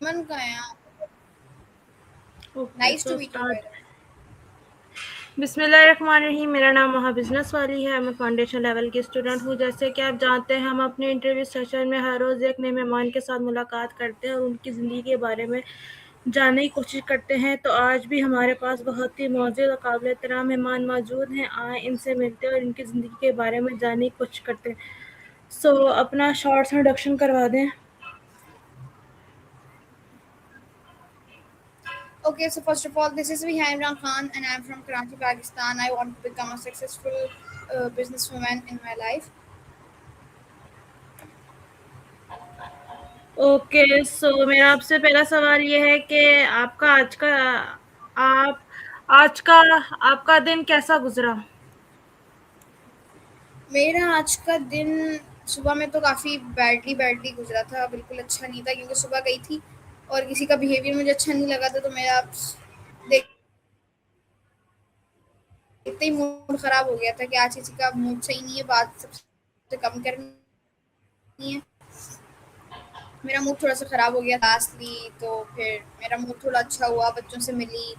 मन का है यहाँ। Okay nice to so meet you by start. The way. बिस्मिल्लाहिर्रहमानिर्रहीम। मेरा नाम वहा बिजनेस वाली है। मैं फाउंडेशन लेवल की स्टूडेंट हूँ। जैसे कि आप जानते हैं, हम अपने इंटरव्यू सेशन में हर रोज़ एक नए मेहमान के साथ मुलाकात करते हैं और उनकी ज़िंदगी के बारे में जानने की कोशिश करते हैं। तो आज भी हमारे पास बहुत ही मौजूद और काबिल एहतराम मेहमान मौजूद हैं। आए इनसे मिलते हैं और इनकी ज़िंदगी के बारे में जानने की कोशिश करते हैं। सो अपना शॉर्ट इंट्रोडक्शन करवा दें। Okay, so first of all, this is Vihan Imran Khan, and I'm from Karachi, Pakistan. I want to become a successful businesswoman in my life. Okay so मेरा आपसे पहला सवाल ये है कि आप आज का आपका दिन कैसा गुजरा? मेरा आज का दिन सुबह में तो काफ़ी बैडली बैडली गुजरा था, बिल्कुल अच्छा नहीं था क्योंकि सुबह गई थी और किसी का बिहेवियर मुझे अच्छा नहीं लगा था, तो मेरा देखते ही मूड ख़राब हो गया था कि आज किसी का मूड सही नहीं है, बात सबसे कम करनी है। मेरा मूड थोड़ा सा ख़राब हो गया, क्लास ली तो फिर मेरा मूड थोड़ा अच्छा हुआ, बच्चों से मिली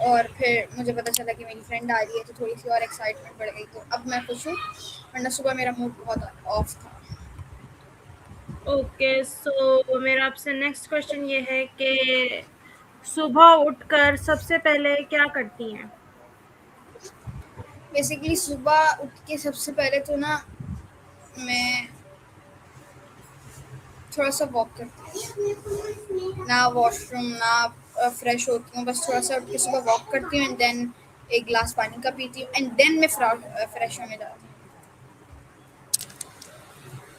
और फिर मुझे पता चला कि मेरी फ्रेंड आ रही है, तो थोड़ी-सी और एक्साइटमेंट बढ़ गई, तो अब मैं खुश हूँ, वरना सुबह मेरा मूड बहुत ऑफ था। ओके सो मेरा आपसे नेक्स्ट क्वेश्चन ये है कि सुबह उठकर सबसे पहले क्या करती हैं? बेसिकली सुबह उठ के सबसे पहले तो ना मैं थोड़ा-सा वॉक करती हूँ। ना वॉशरूम ना फ्रेश होती हूँ, बस थोड़ा-सा उठ के सुबह वॉक करती हूँ एंड देन एक ग्लास पानी का पीती हूँ एंड देन मैं फ्रेश होने जाती हूँ।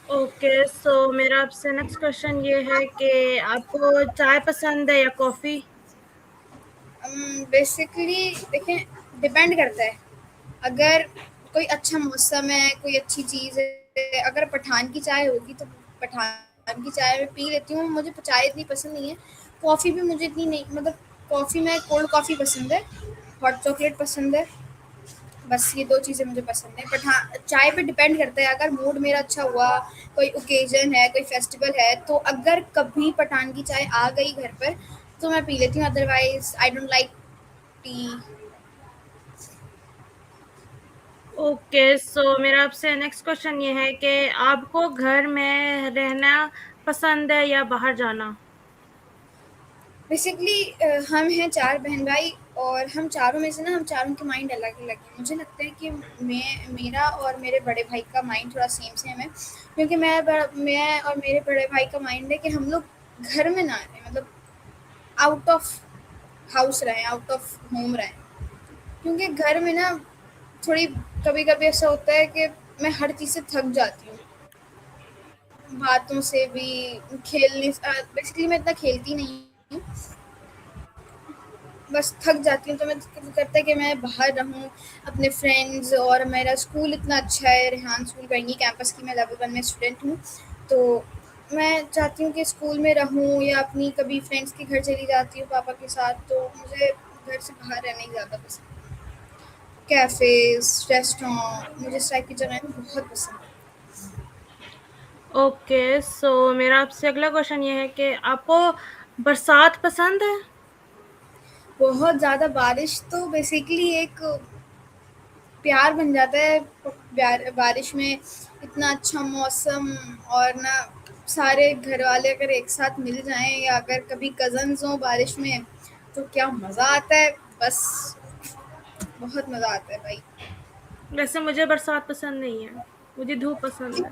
ओके सो मेरा आपसे नेक्स्ट क्वेश्चन ये है कि आपको चाय पसंद है या कॉफ़ी? बेसिकली देखें, डिपेंड करता है। अगर कोई अच्छा मौसम है, कोई अच्छी चीज़ है, अगर पठान की चाय होगी तो पठान की चाय मैं पी लेती हूँ, मुझे चाय इतनी पसंद नहीं है। कॉफ़ी भी मुझे इतनी नहीं, मतलब कॉफ़ी में कोल्ड कॉफ़ी पसंद है, हॉट चॉकलेट पसंद है, बस ये 2 चीज़ें मुझे पसंद हैं। चाय पे डिपेंड करता है, अगर मूड मेरा अच्छा हुआ, कोई ओकेज़न है, कोई फेस्टिवल है, तो अगर कभी पठान की चाय आ गई घर पर, तो मैं पी लेती हूँ, otherwise I don't like T. Okay so मेरा आपसे नेक्स्ट क्वेश्चन ये है कि आपको घर में रहना पसंद है या बाहर जाना? बेसिकली हम हैं 4 बहन-भाई और हम चारों में से ना हम चारों के माइंड अलग-अलग हैं। मुझे लगता है कि मेरा और मेरे बड़े भाई का माइंड थोड़ा सेम-सेम है, क्योंकि मैं और मेरे बड़े भाई का माइंड है कि हम लोग घर में ना रहें, मतलब आउट ऑफ हाउस रहें, आउट ऑफ होम रहें। क्योंकि घर में ना थोड़ी कभी-कभी ऐसा होता है कि मैं हर चीज़ से थक जाती हूँ। बातों से भी, बेसिकली मैं इतना खेलती नहीं हूँ, बस थक जाती हूँ, तो मैं दिल करता है कि मैं बाहर रहूँ, अपने फ्रेंड्स, और मेरा स्कूल इतना अच्छा है, रेहान स्कूल बरनी कैंपस की मैं लेवल 1 में स्टूडेंट हूँ। तो मैं चाहती हूँ कि स्कूल में रहूँ या अपनी कभी फ्रेंड्स के घर चली जाती हूँ पापा के साथ, तो मुझे घर से बाहर रहना ही ज़्यादा पसंद है। कैफ़ेज़, रेस्टोरेंट, मुझे इस टाइप की जगहें बहुत पसंद है। ओके सो मेरा आपसे अगला क्वेश्चन ये है कि आपको बरसात पसंद है? बहुत ज़्यादा बारिश तो बेसिकली एक प्यार बन जाता है। बारिश में इतना अच्छा मौसम, और ना सारे घर वाले अगर एक साथ मिल जाएं या अगर कभी कजन्स हों बारिश में, तो क्या मज़ा आता है, बस बहुत मज़ा आता है भाई। वैसे मुझे बरसात पसंद नहीं है, मुझे धूप पसंद है।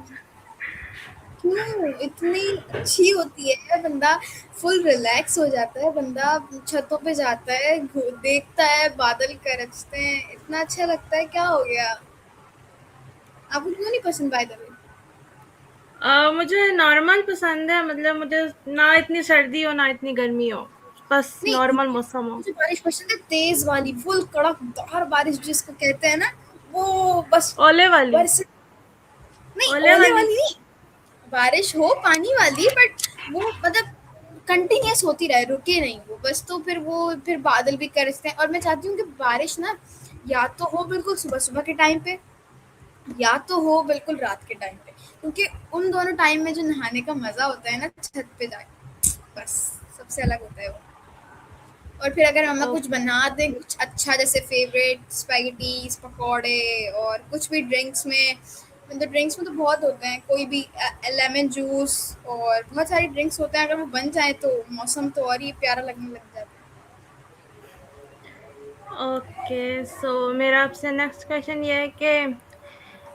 क्यों इतनी अच्छी होती है, बंदा फुल रिलैक्स हो जाता है, बंदा छतों पे जाता है, देखता है बादल गरजते हैं, इतना अच्छा लगता है, क्या हो गया। आपको क्यों नहीं पसंद बाय द वे? मुझे नॉर्मल पसंद है, मतलब मुझे ना इतनी सर्दी हो ना इतनी गर्मी हो, बस नहीं, नॉर्मल मौसम हो। मुझे बारिश पसंद है, तेज वाली फुल कड़कदार बारिश जिसको कहते हैं ना, वो बस ओले वाली। बरस। नहीं, ओले ओले वाली। वाली नहीं, बारिश हो पानी वाली, बट वो मतलब कंटिन्यूअस होती रहे, रुके नहीं वो, बस तो फिर वो फिर बादल भी गरजते हैं, और मैं चाहती हूँ कि बारिश ना या तो हो बिल्कुल सुबह सुबह के टाइम पे, या तो हो बिल्कुल रात के टाइम पे, क्योंकि उन दोनों टाइम में जो नहाने का मजा होता है ना छत पे जाके, बस सबसे अलग होता है वो। और फिर अगर मम्मा ओ कुछ बना दें कुछ अच्छा, जैसे फेवरेट स्पैगेटीज, पकौड़े और कुछ भी ड्रिंक्स में, तो ड्रिंक्स में तो बहुत होते हैं, कोई भी लेमन जूस और बहुत सारी ड्रिंक्स होते हैं, अगर वो बन जाए तो मौसम तो और ही प्यारा लगने लग जाता है। ओके, सो मेरा आपसे नेक्स्ट क्वेश्चन ये है कि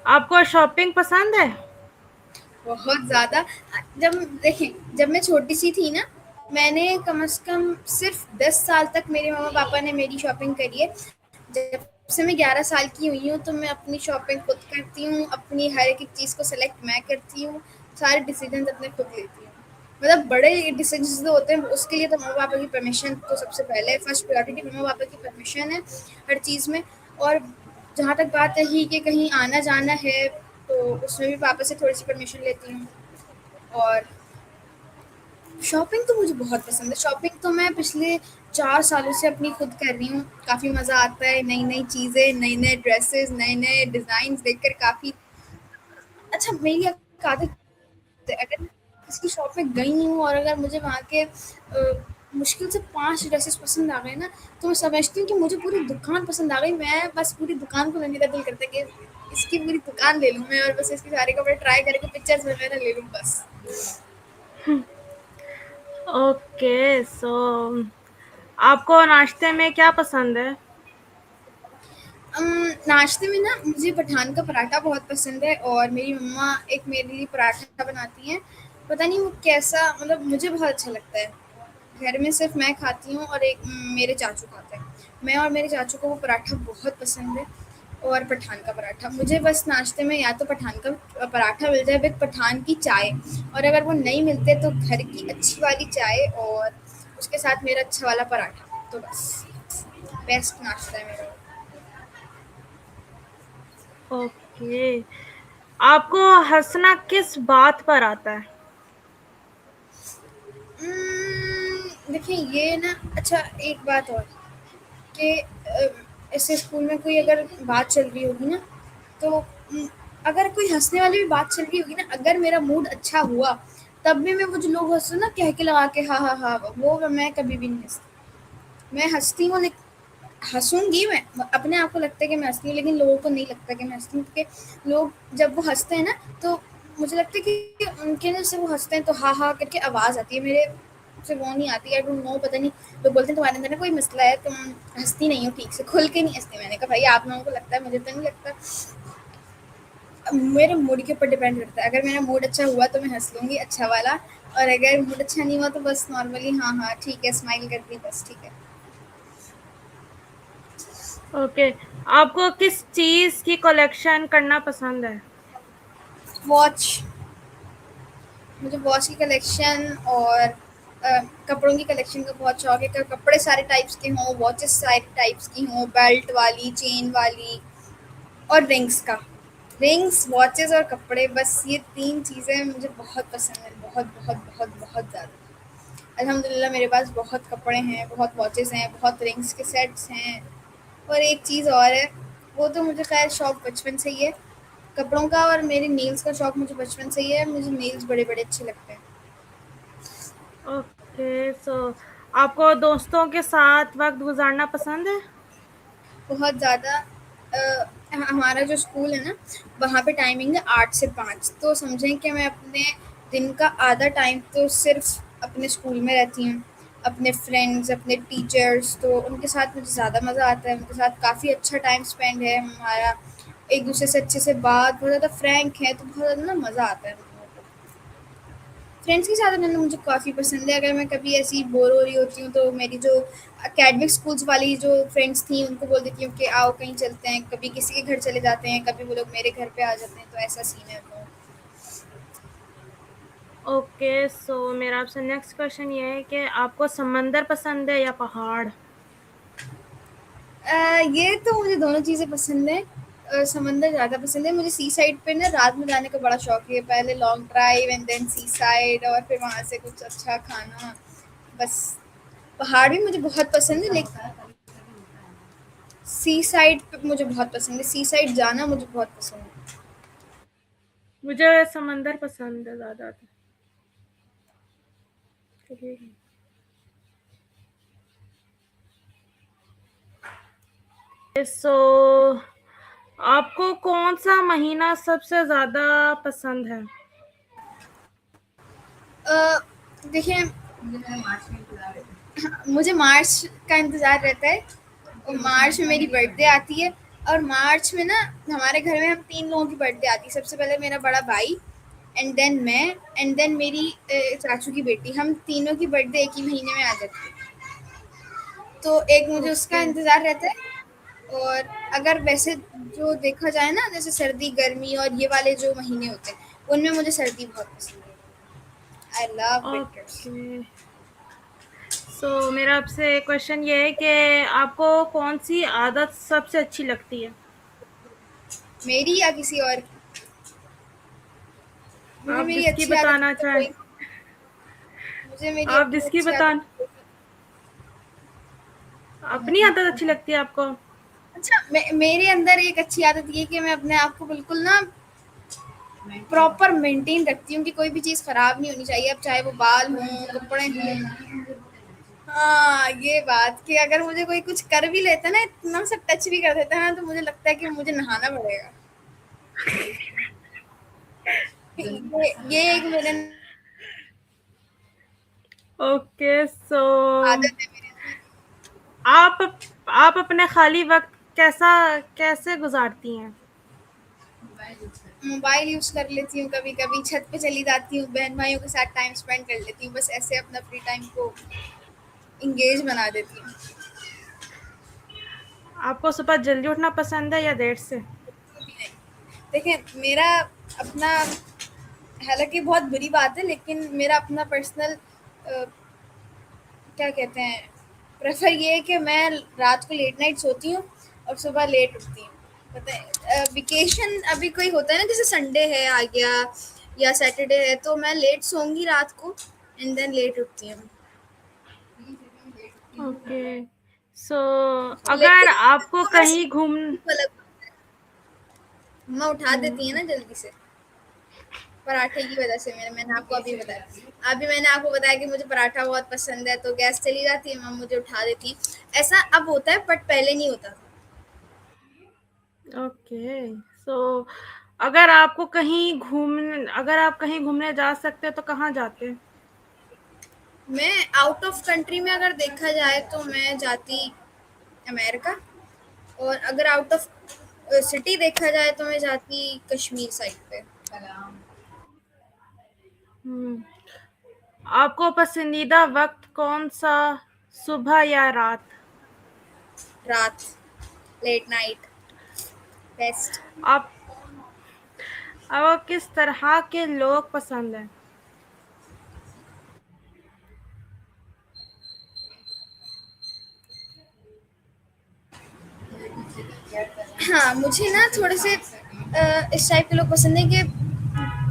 आपको शॉपिंग पसंद है? बहुत ज़्यादा। जब देखिए जब मैं छोटी सी थी ना, मैंने कम से कम सिर्फ 10 साल तक मेरे मम्मा पापा ने मेरी शॉपिंग करी है। जब से मैं 11 साल की हुई हूँ तो मैं अपनी शॉपिंग खुद करती हूँ, अपनी हर एक चीज़ को सेलेक्ट मैं करती हूँ, सारे डिसीजन अपने खुद लेती हूँ। मतलब बड़े डिसीजन जो होते हैं उसके लिए तो मम्मा पापा की परमिशन तो सबसे पहले फर्स्ट प्रायोरिटी, मम्मा पापा की परमिशन है हर चीज़ में। और जहाँ तक बात रही कि कहीं आना जाना है तो उसमें भी पापा से थोड़ी सी परमिशन लेती हूँ। और शॉपिंग तो मुझे बहुत पसंद है, शॉपिंग तो मैं पिछले 4 सालों से अपनी खुद कर रही हूँ। काफ़ी मज़ा आता है, नई नई चीज़ें, नए नए ड्रेसेस, नए नए डिज़ाइन देखकर काफ़ी अच्छा। मेरी एक आदत है, अगर मैं किसी शॉप में गई हूँ और अगर मुझे वहाँ के मुश्किल से 5 ड्रेसेस पसंद आ गए ना, तो मैं समझती हूँ कि मुझे पूरी दुकान पसंद आ गई। मैं बस पूरी दुकान को लेने का दिल करता है कि इसकी पूरी दुकान ले लूँ मैं, और बस इसके सारे कपड़े ट्राई करके पिक्चर्स वगैरह ले लूँ बस। ओके, सो आपको नाश्ते में क्या पसंद है? नाश्ते में ना मुझे पठान का पराठा बहुत पसंद है, और मेरी मम्मा एक मेरे लिए पराठा बनाती हैं। पता नहीं वो कैसा, मतलब मुझे बहुत अच्छा लगता है। घर में सिर्फ मैं खाती हूँ और एक मेरे चाचू खाते हैं। मैं और मेरे चाचू को वो पराठा बहुत पसंद है। और पठान का पराठा मुझे बस नाश्ते में या तो पठान का पराठा मिल जाए विद पठान की चाय, और अगर वो नहीं मिलते तो घर की अच्छी वाली चाय और उसके साथ मेरा अच्छा वाला पराठा, तो बस बेस्ट नाश्ता है मेरा। ओके, आपको हँसना किस बात पर आता है? देखिए ये ना, अच्छा एक बात और कि ऐसे स्कूल में कोई अगर बात चल रही होगी ना, तो अगर कोई हँसने वाली भी बात चल रही होगी ना, अगर मेरा मूड अच्छा हुआ तब भी मैं वो जो लोग हँसते हैं ना कह के लगा के हाँ हाँ हाँ, वो मैं कभी भी नहीं हँसती। मैं हँसती हूँ लेकिन हँसूँगी मैं, अपने आप को लगता है कि मैं हँसती हूँ, लेकिन लोगों को नहीं लगता कि मैं हँसती हूँ, क्योंकि लोग जब वो हँसते हैं ना, तो मुझे लगता है कि उनके ना से वो हँसते हैं तो हाँ हाँ करके आवाज़ आती है, मेरे से वो नहीं आती। आई डोंट नो, पता नहीं। लोग बोलते हैं तुम्हारे अंदर ना कोई मसला है, तुम हँसती नहीं हो ठीक से, खुल के नहीं हँसती। मैंने कहा भाई आप लोगों को लगता है, मुझे तो नहीं लगता। मेरे मूड के ऊपर डिपेंड करता है, अगर मेरा मूड अच्छा हुआ तो मैं हँस लूँगी अच्छा वाला, और अगर मूड अच्छा नहीं हुआ तो बस नॉर्मली हाँ हाँ ठीक है स्माइल कर दी, बस ठीक है। ओके, आपको किस चीज़ की कलेक्शन करना पसंद है? वॉच, मुझे वॉच की कलेक्शन और कपड़ों की कलेक्शन का बहुत शौक है। कपड़े सारे टाइप्स के हों, वॉचेस सारे टाइप्स की हों, बेल्ट वाली, चेन वाली, और रिंग्स का। रिंग्स, वॉचेस और कपड़े, बस ये 3 चीज़ें मुझे बहुत पसंद है, बहुत बहुत बहुत बहुत ज़्यादा। अल्हम्दुलिल्लाह मेरे पास बहुत कपड़े हैं, बहुत वॉचेस हैं, बहुत रिंग्स के सेट्स हैं। और एक चीज़ और है, वो तो मुझे खैर शौक बचपन से ही है कपड़ों का, और मेरे नेल्स का शौक मुझे बचपन से ही है। मुझे नेल्स बड़े बड़े अच्छे लगते हैं। ओके, सो आपको दोस्तों के साथ वक़्त गुज़ारना पसंद है? बहुत ज़्यादा। हमारा जो स्कूल है ना, वहाँ पे टाइमिंग है 8 से 5, तो समझें कि मैं अपने दिन का आधा टाइम तो सिर्फ अपने स्कूल में रहती हूँ। अपने फ्रेंड्स, अपने टीचर्स, तो उनके साथ मुझे ज़्यादा मज़ा आता है, उनके साथ काफ़ी अच्छा टाइम स्पेंड है हमारा। एक दूसरे से अच्छे से बात, बहुत ज़्यादा फ्रैंक है, तो बहुत ज़्यादा ना मज़ा आता है। फ्रेंड्स के साथ रहना मुझे काफ़ी पसंद है। अगर मैं कभी ऐसी बोर हो रही होती हूँ तो मेरी जो एकेडमिक स्कूल्स वाली जो फ्रेंड्स थी उनको बोल देती हूँ कि आओ कहीं चलते हैं, कभी किसी के घर चले जाते हैं, कभी वो लोग मेरे घर पे आ जाते हैं, तो ऐसा सीन है। तो ओके, सो मेरा आपसे नेक्स्ट क्वेश्चन ये है कि आपको समंदर पसंद है या पहाड़? ये तो मुझे दोनों चीज़ें पसंद हैं। समंदर ज़्यादा पसंद है मुझे। सी साइड पे ना रात में जाने का बड़ा शौक है, पहले long drive and then seaside, और फिर वहाँ से कुछ अच्छा खाना, बस। पहाड़ भी मुझे बहुत पसंद है, लेकिन सी साइड पे मुझे बहुत पसंद है, सी साइड जाना मुझे बहुत पसंद है। मुझे समंदर पसंद है ज़्यादा। चलिए। सो आपको कौन-सा महीना सबसे ज़्यादा पसंद है? देखिए, मुझे मार्च का इंतज़ार रहता है और मार्च में मेरी बर्थडे आती है और मार्च में ना हमारे घर में हम 3 लोगों की बर्थडे आती है। सबसे पहले मेरा बड़ा भाई एंड देन मैं एंड देन मेरी चाचू की बेटी। हम तीनों की बर्थडे एक ही महीने में आ जाती है। तो एक मुझे उसका ओके, इंतज़ार रहता है और अगर वैसे जो देखा जाए ना जैसे सर्दी, गर्मी और ये वाले जो महीने होते हैं, उनमें मुझे सर्दी बहुत पसंद है। I love winters. ओके। मेरा आपसे क्वेश्चन ये है कि आपको कौन-सी आदत सबसे अच्छी लगती है? मेरी या किसी और की? मुझे आप मेरी जिसकी अच्छी आदत बताना तो चाहें। कोई मुझे मेरी आप अपनी जिसकी अच्छी बता आदत कोई अपनी आदत अच्छी लगती है आपको? अच्छा मेरे अंदर एक अच्छी आदत ये है कि मैं अपने आप को बिल्कुल ना प्रॉपर मेंटेन रखती हूँ कि कोई भी चीज़ खराब नहीं होनी चाहिए। अब चाहे वो बाल हों, कपड़े हों। हाँ, ये बात कि अगर मुझे कोई कुछ कर भी लेता है ना, इतना सा टच भी कर देता है ना, तो मुझे लगता है कि मुझे नहाना पड़ेगा। ये एक मेरे ओके, आदत है मेरे अंदर। आप आप अपने खाली वक़्त कैसे गुज़ारती हैं? मोबाइल यूज़ कर लेती हूँ कभी-कभी, छत पे चली जाती हूँ, बहन-भाइयों के साथ टाइम स्पेंड कर लेती हूँ, बस ऐसे अपना फ्री टाइम को एंगेज बना देती हूँ। आपको सुबह जल्दी उठना पसंद है या देर से? कभी नहीं। देखिए, मेरा अपना हालाँकि बहुत बुरी बात है लेकिन मेरा अपना पर्सनल क्या कहते हैं, प्रेफ़र ये है कि मैं रात को लेट नाइट सोती हूँ और सुबह लेट उठती हूँ। पता है वेकेशन अभी कोई होता है ना जैसे संडे है आ गया या सैटरडे है तो मैं लेट सोऊँगी रात को एंड देन लेट उठती हूँ। ओके। सो अगर लेकिन आपको तो वैसे कहीं घूम अलग मम्मा उठा हुँ, देती है ना जल्दी से, पराठे की वज़ह से मैंने आपको अभी बताया। अभी मैंने आपको बताया कि मुझे पराठा बहुत पसंद है तो गैस चली जाती है, मम्मा मुझे उठा देती हैं। ऐसा अब होता है बट पहले नहीं होता था। ओके। सो अगर आप कहीं घूमने जा सकते हो तो कहाँ जाते? मैं आउट ऑफ कंट्री में अगर देखा जाए तो मैं जाती अमेरिका और अगर आउट ऑफ सिटी देखा जाए तो मैं जाती कश्मीर साइड पे। हुँ। आपको पसंदीदा वक़्त कौन-सा, सुबह या रात? रात, लेट नाइट, बेस्ट। आप आपको किस तरह के लोग पसंद हैं? हाँ, मुझे ना थोड़े से इस टाइप के लोग पसंद हैं कि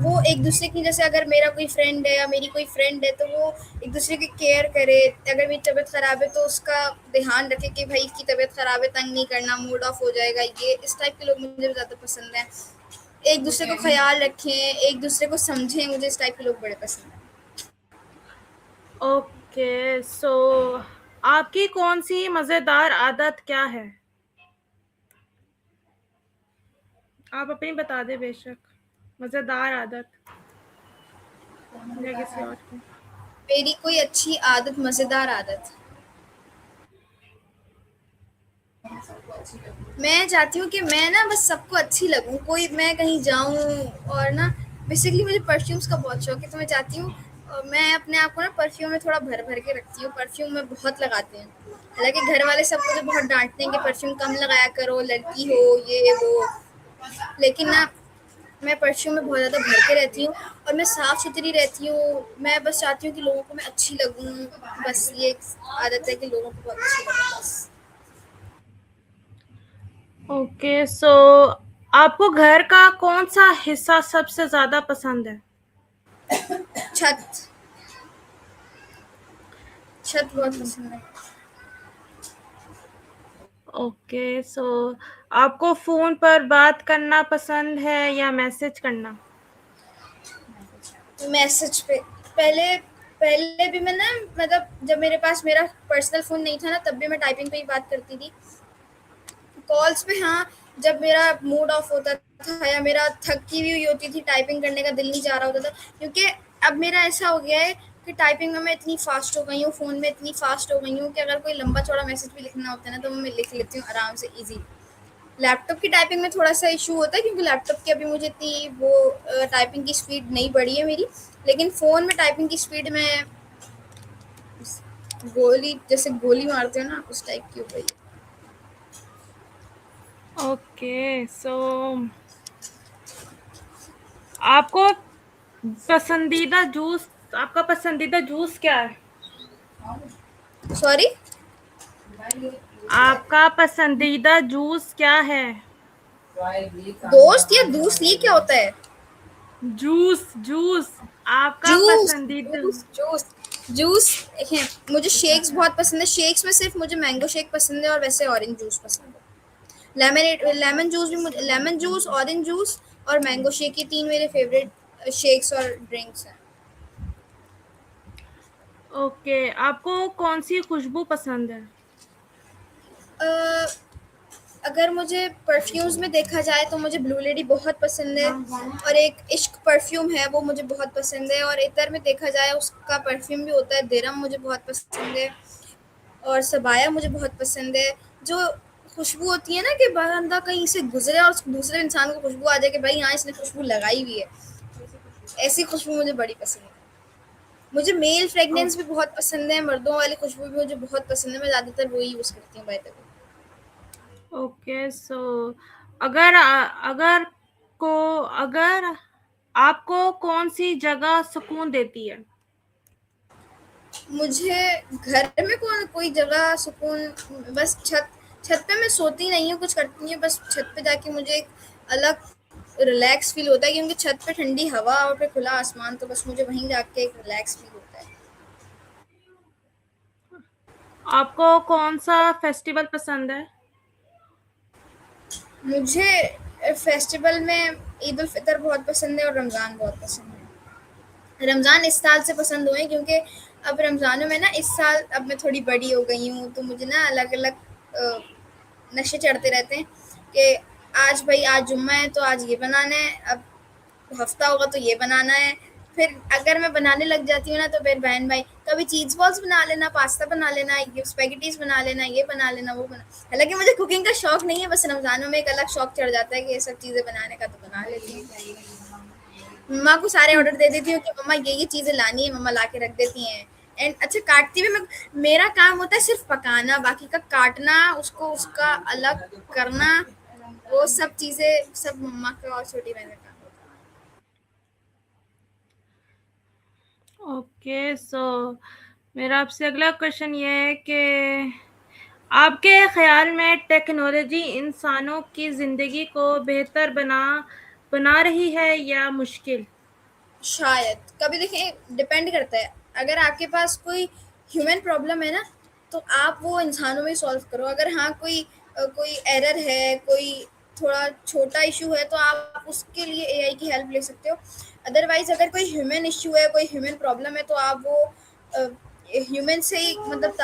वो एक दूसरे की जैसे अगर मेरा कोई फ्रेंड है या मेरी कोई फ्रेंड है तो वो एक दूसरे की केयर करे। अगर मेरी तबीयत ख़राब है तो उसका ध्यान रखे कि भाई इसकी तबीयत ख़राब है, तंग नहीं करना, मूड ऑफ हो जाएगा। ये इस टाइप के लोग मुझे ज़्यादा पसंद हैं। एक दूसरे को ख्याल रखें, एक दूसरे को समझें, मुझे इस टाइप के लोग बड़े पसंद हैं। ओके, आपकी कौन-सी मज़ेदार आदत क्या है? आप अपनी बता दें बेशक, मज़ेदार आदत या किसी और की। मेरी कोई अच्छी आदत, मज़ेदार आदत। मैं चाहती हूँ कि मैं ना बस सबको अच्छी लगूँ। कोई मैं कहीं जाऊँ और ना बेसिकली मुझे परफ्यूम्स का बहुत शौक है तो मैं चाहती हूँ मैं अपने आप को ना परफ्यूम में थोड़ा भर-भर के रखती हूँ। परफ्यूम मैं बहुत लगाती हूँ। हालाँकि घर वाले सब मुझे बहुत डाँटते हैं कि परफ्यूम कम लगाया करो, लड़की हो, ये वो। लेकिन ना मैं परफ्यूम में बहुत ज़्यादा भर के रहती हूँ और मैं साफ-सुथरी रहती हूँ। मैं बस चाहती हूँ कि लोगों को मैं अच्छी लगूँ। बस ये एक आदत है कि लोगों को बहुत अच्छी लगूँ बस। ओके, आपको घर का कौन-सा हिस्सा सबसे ज़्यादा पसंद है? छत। छत बहुत हुँ, पसंद है। ओके, आपको फ़ोन पर बात करना पसंद है या मैसेज करना? मैसेज पे पहले पहले भी मैं ना मतलब जब मेरे पास मेरा पर्सनल फ़ोन नहीं था ना तब भी मैं टाइपिंग पे ही बात करती थी। कॉल्स पे हाँ, जब मेरा मूड ऑफ होता था या मेरा थकी हुई होती थी, टाइपिंग करने का दिल नहीं चाह रहा होता था, क्योंकि अब मेरा ऐसा हो गया है कि टाइपिंग में मैं इतनी फास्ट हो गई हूँ, फ़ोन में इतनी फास्ट हो गई हूँ कि अगर कोई लंबा चौड़ा मैसेज भी लिखना होता है ना, तो मैं लिख लेती हूँ आराम से ईजी। लैपटॉप की टाइपिंग में थोड़ा सा इशू होता है, क्योंकि लैपटॉप की अभी मुझे इतनी वो टाइपिंग की स्पीड नहीं बढ़ी है मेरी, लेकिन फ़ोन में टाइपिंग की स्पीड में गोली जैसे गोली मारते हो ना, उस टाइप की हो गई। ओके, सो आपको आपका पसंदीदा जूस क्या है? सॉरी। आपका पसंदीदा जूस क्या है? दोस्त या दूस्त, ये क्या होता है? Juice, juice. आपका जूस पसंदीदा। Juice juice juice. है, मुझे शेक्स बहुत पसंद है। शेक्स में सिर्फ मुझे मैंगो शेक पसंद है और वैसे ऑरेंज जूस पसंद है। लेमन जूस भी मुझे, लेमन जूस, ऑरेंज जूस और मैंगो शेक, ये तीन मेरे फेवरेट शेक्स और ड्रिंक्स हैं। ओके, आपको कौन सी खुशबू पसंद है? अ, अगर मुझे परफ्यूम्स में देखा जाए तो मुझे ब्लू लेडी बहुत पसंद है, और एक इश्क परफ्यूम है वो मुझे बहुत पसंद है, और इतर में देखा जाए उसका परफ्यूम भी होता है दिरम, मुझे बहुत पसंद है, और सबाया मुझे बहुत पसंद है। जो खुशबू होती है ना कि बंदा कहीं से गुजरे और दूसरे इंसान को खुशबू आ जाए कि भाई हाँ इसने खुशबू लगाई हुई है, ऐसी खुशबू मुझे बड़ी पसंद है। मुझे मेल ओ- फ्रेगनेंस भी बहुत पसंद है, मर्दों वाली खुशबू भी मुझे बहुत पसंद है, मैं ज़्यादातर वही यूज़ करती हूँ बाय द वे। ओके, सो अगर अगर को अगर आपको कौन सी जगह सुकून देती है? मुझे घर में कोई जगह सुकून, बस छत। छत पे मैं सोती नहीं हूँ, कुछ करती नहीं हूँ, बस छत पे जाके मुझे एक अलग रिलैक्स फील होता है, क्योंकि छत पे ठंडी हवा और पे खुला आसमान, तो बस मुझे वहीं जाके एक रिलैक्स फील होता है। आपको कौन सा फेस्टिवल पसंद है? मुझे फेस्टिवल में ईद उल फितर बहुत पसंद है और रमज़ान बहुत पसंद है। रमज़ान इस साल से पसंद हुए क्योंकि अब रमज़ानों में ना, इस साल अब मैं थोड़ी बड़ी हो गई हूँ, तो मुझे ना अलग अलग नशे चढ़ते रहते हैं कि आज भाई आज जुम्मा है तो आज ये बनाना है, अब हफ्ता होगा तो ये बनाना है। फिर अगर मैं बनाने लग जाती हूँ ना, तो फिर बहन भाई कभी चीज़ बॉल्स बना लेना, पास्ता बना लेना, ये स्पेगेटीज बना लेना, ये बना लेना, वो बना। हालांकि मुझे कुकिंग का शौक नहीं है, बस रमज़ानों में एक अलग शौक चढ़ जाता है कि ये सब चीज़ें बनाने का, तो बना लेती हूँ। मम्मा को सारे ऑर्डर दे देती हूँ कि मम्मा ये चीज़ें लानी है, मम्मा ला के रख देती हैं। एंड अच्छा काटती भी मैं, मेरा काम होता है सिर्फ पकाना, बाकी का काटना, उसको उसका अलग करना, वो सब चीज़ें सब मम्मा का और छोटी बहन का काम होता है। ओके, सो मेरा आपसे अगला क्वेश्चन ये है कि आपके ख्याल में टेक्नोलॉजी इंसानों की ज़िंदगी को बेहतर बना रही है या मुश्किल? शायद कभी देखें, डिपेंड करता है। अगर आपके पास कोई ह्यूमन प्रॉब्लम है ना, तो आप वो इंसानों में सॉल्व करो। अगर हाँ कोई कोई एरर है, कोई थोड़ा छोटा इशू है, तो आप उसके लिए एआई की हेल्प ले सकते हो। अदरवाइज अगर कोई ह्यूमन इशू है, कोई ह्यूमन प्रॉब्लम है, तो आप वो ह्यूमन से ही मतलब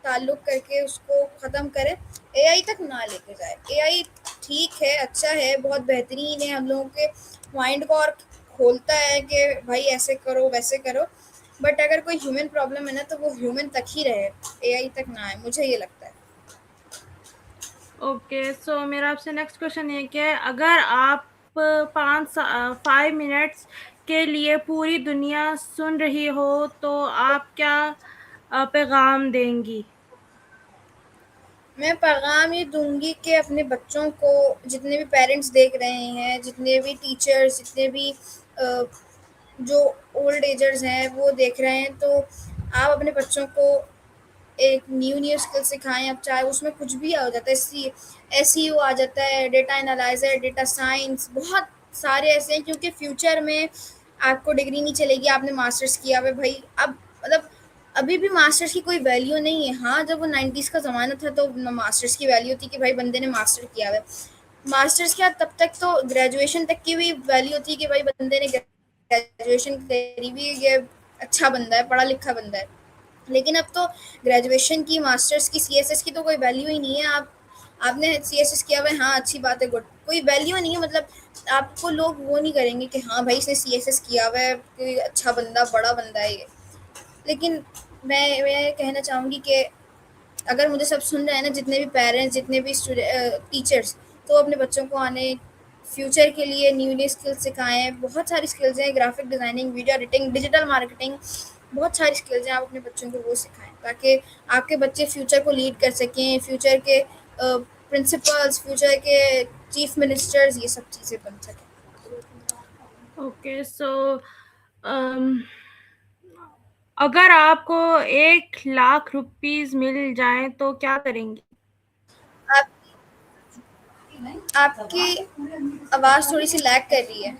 ताल्लुक करके उसको ख़त्म करें, एआई तक ना लेके जाए। एआई ठीक है, अच्छा है, बहुत बेहतरीन है, हम लोगों के माइंड को और खोलता है कि भाई ऐसे करो वैसे करो, बट अगर कोई ह्यूमन प्रॉब्लम है ना, तो वो ह्यूमन तक ही रहे, एआई तक ना आए, मुझे ये लगता है। ओके, सो मेरा आपसे नेक्स्ट क्वेश्चन ये कि अगर आप 5 मिनट्स के लिए पूरी दुनिया सुन रही हो तो आप क्या पैगाम देंगी? मैं पैगाम ये दूंगी कि अपने बच्चों को, जितने भी पेरेंट्स देख रहे हैं, जितने भी टीचर्स, जितने भी अ, जो ओल्ड एजर्स हैं वो देख रहे हैं, तो आप अपने बच्चों को एक न्यू न्यू स्किल सिखाएं। अब चाहे उसमें कुछ भी आ जाता है, एसईओ आ जाता है, डेटा एनालाइजर, डेटा साइंस, बहुत सारे ऐसे हैं, क्योंकि फ्यूचर में आपको डिग्री नहीं चलेगी, आपने मास्टर्स किया हुआ है भाई। अब मतलब अभी भी मास्टर्स की कोई वैल्यू नहीं है। हाँ, जब वो 90s का ज़माना था तो मास्टर्स की वैल्यू थी कि भाई बंदे ने मास्टर किया हुआ है। मास्टर्स क्या, तब तक तो ग्रेजुएशन तक की भी वैल्यू थी कि भाई बंदे ने ग्रेजुएशन करी हुई है, ये अच्छा बंदा है, पढ़ा लिखा बंदा है। लेकिन अब तो ग्रेजुएशन की, मास्टर्स की, सीएसएस की तो कोई वैल्यू ही नहीं है। आप आपने सीएसएस किया हुआ है, हाँ अच्छी बात है, गुड, कोई वैल्यू नहीं है, मतलब आपको लोग वो नहीं करेंगे कि हाँ भाई इसने सीएसएस किया हुआ है, कोई अच्छा बंदा, बड़ा बंदा है ये। लेकिन मैं कहना चाहूँगी कि अगर मुझे सब सुन रहे हैं ना, जितने भी पेरेंट्स, जितने भी टीचर्स, तो अपने बच्चों को आने फ्यूचर के लिए न्यू न्यू स्किल्स सिखाएं। बहुत सारी स्किल्स हैं, graphic designing, video editing, digital marketing, बहुत सारी स्किल्स हैं, आप अपने बच्चों को वो सिखाएं ताकि आपके बच्चे फ्यूचर को लीड कर सकें, फ्यूचर के प्रिंसिपल्स, फ्यूचर के चीफ मिनिस्टर्स, ये सब चीज़ें बन सकें। ओके, सो अगर आपको 1 लाख रुपीज मिल जाए तो क्या करेंगी? आप आपकी आवाज़ थोड़ी सी लैग कर रही है।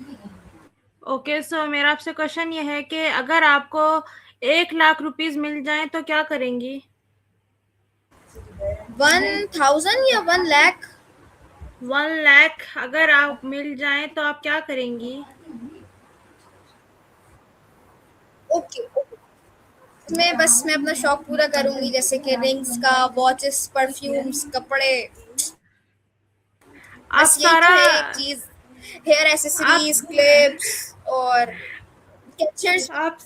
ओके, सो मेरा आपसे क्वेश्चन ये है कि अगर आपको 1 लाख रुपीज मिल जाए तो क्या करेंगी? 1000 या 1 लाख? 1 लाख अगर आप मिल जाए तो आप क्या करेंगी? ओके, मैं अपना शौक पूरा करूंगी, जैसे कि रिंग्स का, वॉचेस, परफ्यूम्स, कपड़े, आप बस यही तो सारा है एक चीज। हेयर आप एसेसरीज, क्लिप्स और कैचर्स। आप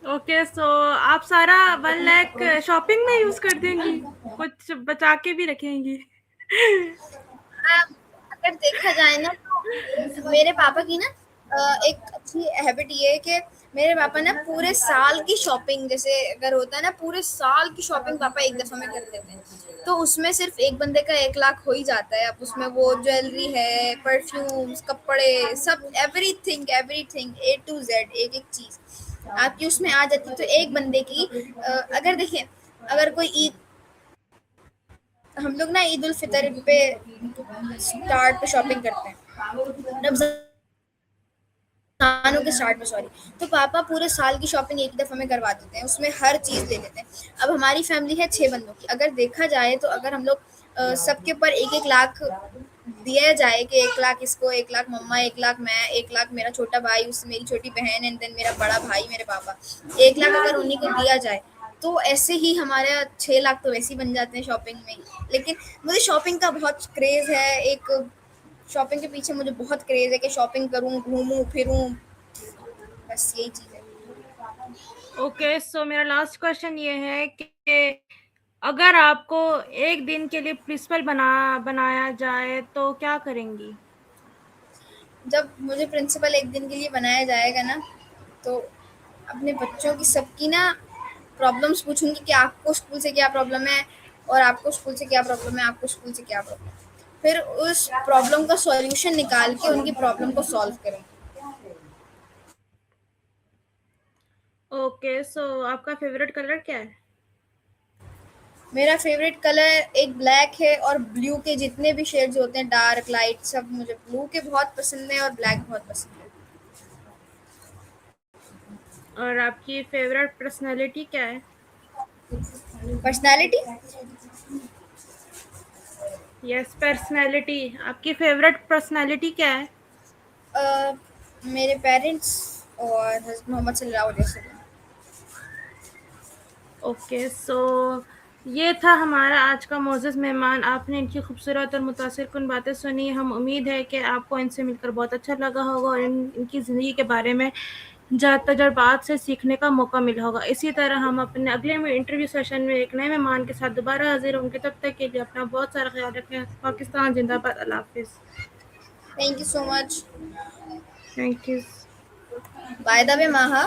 ओके, सो आप सारा 1 लाख शॉपिंग में यूज कर देंगी, कुछ बचा के भी रखेंगी? अगर देखा जाए ना, तो मेरे पापा की ना एक अच्छी हैबिट ये है कि मेरे पापा ना पूरे साल की शॉपिंग, जैसे अगर होता है ना, पूरे साल की शॉपिंग पापा एक दफा में कर देते हैं, तो उसमें सिर्फ एक बंदे का 1 लाख हो ही जाता है। अब उसमें वो ज्वेलरी है, परफ्यूम्स, कपड़े, सब, everything everything, A to Z, एक एक चीज आपकी उसमें आ जाती है। तो एक बंदे की अगर देखें, अगर कोई ईद, हम लोग ना ईद उल फितर पे स्टार्ट पे शॉपिंग करते हैं, रमजानों के स्टार्ट में, सॉरी, तो पापा पूरे साल की शॉपिंग एक ही दफा में करवा देते हैं, उसमें हर चीज ले लेते हैं। अब हमारी फैमिली है 6 बंदों की, अगर देखा जाए तो अगर हम लोग सबके ऊपर 1-1 लाख दिया जाए कि 1 लाख इसको, 1 लाख मम्मा, 1 लाख मैं, 1 लाख मेरा छोटा भाई, उससे मेरी छोटी बहन, एंड देन मेरा बड़ा भाई, मेरे पापा, 1 लाख अगर उन्हीं को दिया जाए, तो ऐसे ही हमारे 6 लाख तो वैसे ही बन जाते हैं शॉपिंग में ही। लेकिन मुझे शॉपिंग का बहुत क्रेज है, एक शॉपिंग के पीछे मुझे बहुत क्रेज है कि शॉपिंग करूं, घूमूं फिरूं, बस यही चीज है। ओके, सो मेरा लास्ट क्वेश्चन ये है कि अगर आपको एक दिन के लिए प्रिंसिपल बनाया जाए तो क्या करेंगी? जब मुझे प्रिंसिपल एक दिन के लिए बनाया जाएगा ना, तो अपने बच्चों की सबकी ना प्रॉब्लम्स पूछूंगी कि आपको स्कूल से क्या प्रॉब्लम है, और आपको स्कूल से क्या प्रॉब्लम है, आपको स्कूल से क्या प्रॉब्लम है, फिर उस प्रॉब्लम का सॉल्यूशन निकाल के उनकी प्रॉब्लम को सॉल्व करेंगे। ओके, सो आपका फेवरेट कलर क्या है? मेरा फेवरेट कलर एक ब्लैक है, और ब्लू के जितने भी शेड्स होते हैं, डार्क लाइट सब, मुझे ब्लू के बहुत पसंद है और ब्लैक बहुत पसंद है। और आपकी फेवरेट पर्सनालिटी क्या है? पर्सनालिटी, यस, पर्सनालिटी, आपकी फेवरेट पर्सनालिटी क्या है? मेरे पेरेंट्स और हज़रत मोहम्मद सल्लल्लाहु अलैहि वसल्लम। ओके, सो ये था हमारा आज का मोअज़्ज़ज़ मेहमान। आपने इनकी खूबसूरत और मुतासिरकुन बातें सुनी। हम उम्मीद है कि आपको इनसे मिलकर बहुत अच्छा लगा होगा और इनकी ज़िंदगी के बारे में तजुर्बात से सीखने का मौका मिला होगा। इसी तरह हम अपने अगले में इंटरव्यू सेशन में एक नए मेहमान के साथ दोबारा हाज़िर होंगे। तब तक के लिए अपना बहुत सारा ख़्याल रखें। पाकिस्तान ज़िंदाबाद। अल्लाह हाफ़िज़। Thank you so much. Thank you. By the way, माहा,